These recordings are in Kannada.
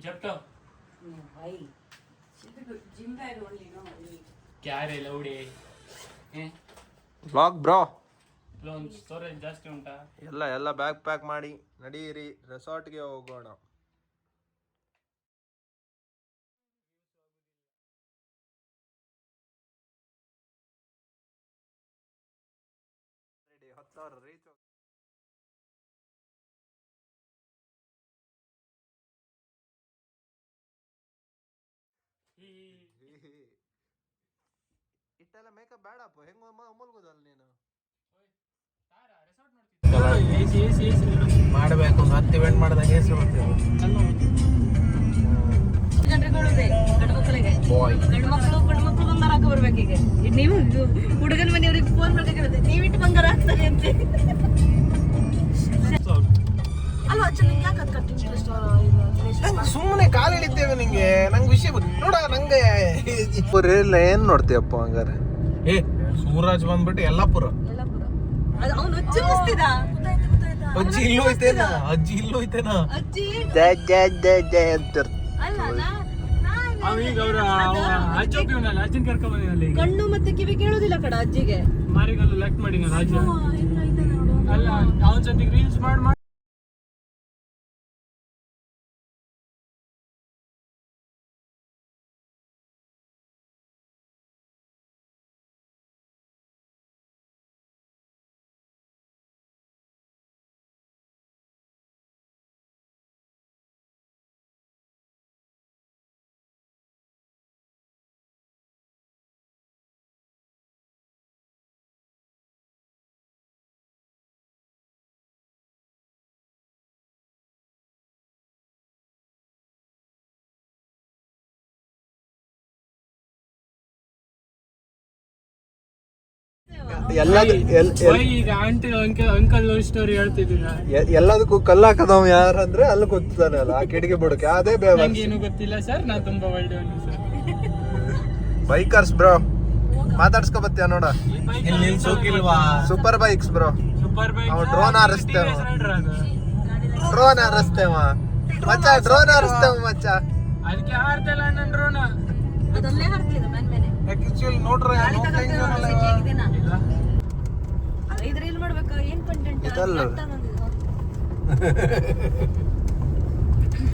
झपटो भाई जिम बैग ओनली नो क्या रे लौड़े ವ್ಲಾಗ್ ಬ್ರೋ. ಸ್ಟೋರೇಜ್ ಜಾಸ್ತಿ ಉಂಟಾ? ಎಲ್ಲ ಬ್ಯಾಗ್ ಪ್ಯಾಕ್ ಮಾಡಿ ನಡೀರಿ, ರೆಸಾರ್ಟ್ಗೆ ಹೋಗೋಣ. ರೀಚ್ ಇಟ್ಟೆಲ್ಲ ಮೇಕಪ್ ಬೇಡಪ್ಪ, ಹೆಂಗ ಮುಲ್ಗೋದಲ್ಲ ನೀನು. ಮಾಡಬೇಕು ಒಂದು 10 ಇವೆಂಟ್ ಮಾಡಿದಾಗ ಎಸಿ ಬರ್ತೀವಿ. ಗಂಡು ಮಕ್ಕಳು ಬಂಗಾರ ಹಾಕ ಬರ್ಬೇಕು. ಈಗ ನೀವು ಹುಡುಗನ ಮನೆಯವ್ರಿಗೆ ಫೋನ್ ಮಾಡ್ಬೇಕಾಗುತ್ತೆ, ನೀವಿಟ್ಟು ಬಂಗಾರ ಹಾಕ್ತಾರೆ ಅಂತ. ಅಲ್ವಾ ನಿಂಗೆ ಯಾಕೆ ಅದು ಕಟ್ ಇಂಟ್ರೆಸ್ಟ್? ಸುಮ್ಮನೆ ಕಾಲು ಹಿಡಿತೇವೆ ನಿಂಗೆ. ನಂಗೆ ವಿಷಯ ನೋಡ, ನಂಗೆ ಏನ್ ನೋಡ್ತೀಯಪ್ಪ ಹಂಗಾರೆ? ಸೂರಜ್ ಬಂದ್ಬಿಟ್ಟು ಯಲ್ಲಾಪುರ. ಅವನು ಅಜ್ಜಿ ಮುಸ್ತಿದ. ಅಜ್ಜಿ ಇಲ್ಲೂ ಐತೇನಾ? ಅಜ್ಜಿ ಇಲ್ಲೂ ಐತೇನಾ? ಅಜ್ಜಿ ಜಯ ಜಯ ಜಯ ಜಯ ಅಂತ. ಅಲ್ಲ ಅವೀಗ ಅವ್ರ ಅಜ್ಜೋಪಿವನಲ್ಲ, ಅಜ್ಜನ್ ಕರ್ಕೊಂಡ್ ಬಂದಿನಲ್ಲಿ. ಕಣ್ಣು ಮತ್ತೆ ಕಿವಿ ಕೇಳುದಿಲ್ಲ ಕಡ ಅಜ್ಜಿಗೆ. ಮಾರಿಗಲ್ಲು ಲೆಫ್ಟ್ ಮಾಡಿ ಅಜ್ಜ ಅಲ್ಲ, ಅವನ ಜೊತೆಗೆ ರೀಲ್ಸ್ ಮಾಡಿ ಈಗ ಆಂಟಿ ಅಂಕಲ್ ಸ್ಟೋರಿ ಹೇಳ್ತಿದ್ದೀರಾ. ಎಲ್ಲದಕ್ಕೂ ಕಲ್ಲು ಹಾಕದವ ಯಾರಂದ್ರೆ ಅಲ್ಲಿ ಗೊತ್ತಾನೆ ಅಲ್ಲ, ಆ ಕಿಡಿಗೆ ಬುಡಕ್ಕೆ ಅದೇ ಏನು ಗೊತ್ತಿಲ್ಲ ಸರ್, ನಾ ತುಂಬಾ ಒಳ್ಳೆ ಸರ್. ಬೈಕರ್ಸ್ ಬ್ರೋ, ಮಾತಾಡ್ಸ್ಕೊ ಬತ್ತೀಯ ನೋಡ. ಇಲ್ಲಿ ನಿಲ್ಸೋಕಿಲ್ವಾ? Super bikes bro. Super bike drone ಹಾರಿಸ್ತೇವ ಮಚ್ಚ, ಡ್ರೋನ್ ಹಾರಿಸ್ತೇವ ಮಚ್ಚ. ಅದಕ್ಕೆ ಹಾರ್ತಲ್ಲ ನನ್ನ ಡ್ರೋನ್. ಅದಲ್ಲೇ ಹಾರ್ತಿದ ಮನ್ ಮೇಲೆ. ಆಕ್ಚುಲಿ ನೋಡ್ರೆ ಇದ್ರ ಏನ್ ಮಾಡ್ಬೇಕು? ಏನ್ ಕಂಟೆಂಟ್ ಇದಲ್ಲ.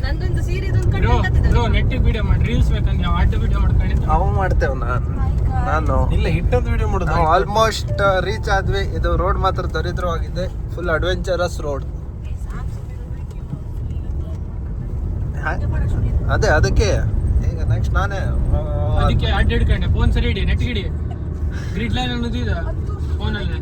ನಂದೊಂದು ಸೀರಿಯಸ್ ಒಂದು ಕಂಟೆಂಟ್ ಬ್ರೋ ನೆಟ್ಟಿಗೆ ವಿಡಿಯೋ ಮಾಡಿ, ರೀಲ್ಸ್ ಬೇಕಂದ್ರೆ ನಾವು ಅಡ್ಡ ವಿಡಿಯೋ ಮಾಡ್ಕೊಂಡಿದ್ದೆ. ಅವು ಮಾಡ್ತೇವ್ ನಾನು ಇಲ್ಲ ಇಟ್ಟೊಂದು ವಿಡಿಯೋ ಮಾಡೋದು. ನಾವು ಆಲ್ಮೋಸ್ಟ್ ರೀಚ್ ಆದ್ವಿ. ಇದು ರೋಡ್ ಮಾತ್ರ ದರಿದ್ರವಾಗಿದೆ, ಫುಲ್ ಅಡ್ವೆಂಚರಸ್ ರೋಡ್. ಅದಕ್ಕೆ ಈಗ ನೆಕ್ಸ್ಟ್ ನಾನೇ ಅದಕ್ಕೆ ಅಡ್ಡ ಹಿಡ್ಕೊಂಡೆ. ಫೋನ್ ಸರಿ ಇಡಿ, ನೆಟ್ ಹಿಡಿ. ಗ್ರಿಡ್ ಲೈನ್ ಅನ್ನೋದು ಇದೆ ಫೋನಲ್ಲಿ.